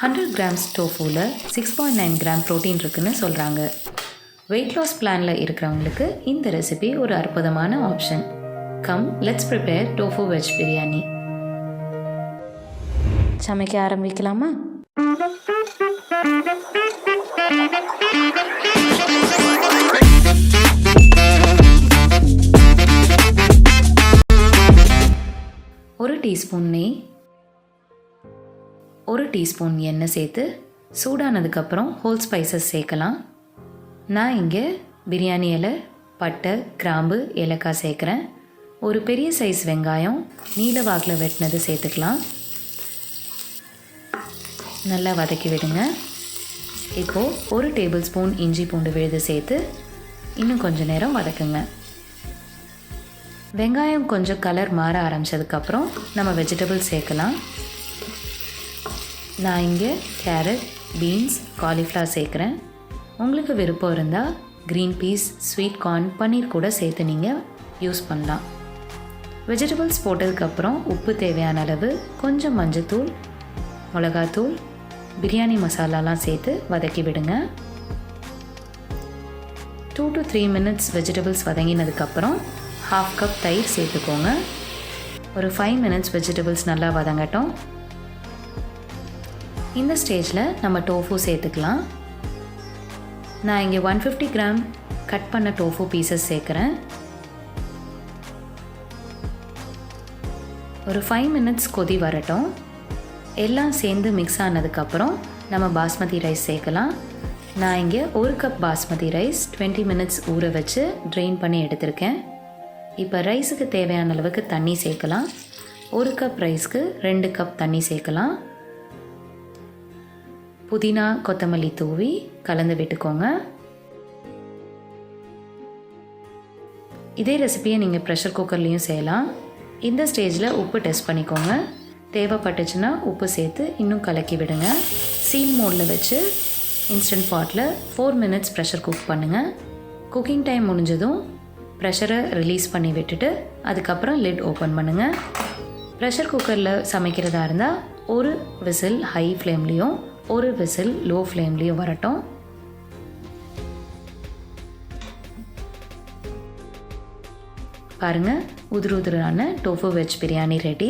100 grams டோஃபுவில் 6.9 gram protein இருக்குன்னு சொல்கிறாங்க. Weight loss பிளானில் இருக்கிறவங்களுக்கு இந்த ரெசிபி ஒரு அற்புதமான option. Come let's prepare tofu veg biryani. சமைக்க ஆரம்பிக்கலாமா? ஒரு டீஸ்பூன் நெய், ஒரு டீஸ்பூன் எண்ணெய் சேர்த்து சூடானதுக்கப்புறம் ஹோல் ஸ்பைசஸ் சேர்க்கலாம். நான் இங்கே பிரியாணி இலை, பட்டை, கிராம்பு, ஏலக்காய் சேர்க்குறேன். ஒரு பெரிய சைஸ் வெங்காயம் நீல வாக்கில் வெட்டினது சேர்த்துக்கலாம். நல்லா வதக்கி விடுங்க. இப்போது ஒரு டேபிள் ஸ்பூன் இஞ்சி பூண்டு விழுது சேர்த்து இன்னும் கொஞ்சம் நேரம் வதக்குங்க. வெங்காயம் கொஞ்சம் கலர் மாற ஆரம்பித்ததுக்கப்புறம் நம்ம வெஜிடபிள்ஸ் சேர்க்கலாம். நான் இங்கே கேரட், பீன்ஸ், காலிஃப்ளவர் சேர்க்குறேன். உங்களுக்கு விருப்பம் இருந்தால் க்ரீன் பீஸ், ஸ்வீட் கார்ன், பன்னீர் கூட சேர்த்து நீங்கள் யூஸ் பண்ணலாம். வெஜிடபிள்ஸ் போட்டதுக்கப்புறம் உப்பு தேவையான அளவு, கொஞ்சம் மஞ்சத்தூள், மிளகாத்தூள், பிரியாணி மசாலாலாம் சேர்த்து வதக்கி விடுங்க. 2 to 3 minutes வெஜிடபிள்ஸ் வதங்கினதுக்கப்புறம் 1/2 கப் தயிர் சேர்த்துக்கோங்க. ஒரு 5 minutes வெஜிடபிள்ஸ் நல்லா வதங்கட்டும். இந்த ஸ்டேஜில் நம்ம டோஃபு சேர்த்துக்கலாம். நான் இங்கே 150 கிராம் கட் பண்ண டோஃபு பீசஸ் சேர்க்குறேன். ஒரு 5 minutes கொதி வரட்டும். எல்லாம் சேர்ந்து மிக்ஸ் ஆனதுக்கப்புறம் நம்ம பாஸ்மதி ரைஸ் சேர்க்கலாம். நான் இங்கே 1 கப் பாஸ்மதி ரைஸ் 20 minutes ஊற வச்சு ட்ரெயின் பண்ணி எடுத்திருக்கேன். இப்போ ரைஸுக்கு தேவையான அளவுக்கு தண்ணி சேர்க்கலாம். 1 கப் ரைஸ்க்கு 2 கப் தண்ணி சேர்க்கலாம். புதினா, கொத்தமல்லி தூவி கலந்து விட்டுக்கோங்க. இதே ரெசிபியை நீங்கள் ப்ரெஷர் குக்கர்லேயும் செய்யலாம். இந்த ஸ்டேஜில் உப்பு டெஸ்ட் பண்ணிக்கோங்க. தேவைப்பட்டுச்சுன்னா உப்பு சேர்த்து இன்னும் கலக்கி விடுங்க. சீல் மோடில் வச்சு இன்ஸ்டன்ட் பாட்டில் 4 minutes ப்ரெஷர் குக் பண்ணுங்கள். குக்கிங் டைம் முடிஞ்சதும் ப்ரெஷரை ரிலீஸ் பண்ணி விட்டுட்டு அதுக்கப்புறம் லிட் ஓப்பன் பண்ணுங்கள். ப்ரெஷர் குக்கரில் சமைக்கிறதா இருந்தால் ஒரு விசில் ஹை ஃப்ளேம்லேயும் ஒரு விசில் லோ ஃப்ளேம்லேயும் வரட்டும். பாருங்கள், உதிரு உதிரான டோஃபு வெஜ் பிரியாணி ரெடி.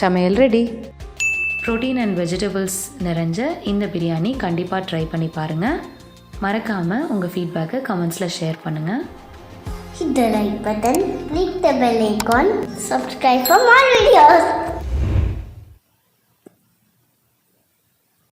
சமையல் ரெடி. ப்ரோட்டீன் அண்ட் வெஜிடபிள்ஸ் நிறைஞ்ச இந்த பிரியாணி கண்டிப்பாக ட்ரை பண்ணி பாருங்கள். மறக்காமல் உங்கள் ஃபீட்பேக்கை கமெண்ட்ஸில் ஷேர் பண்ணுங்கள். Hit the like button, click the bell icon, subscribe for more videos.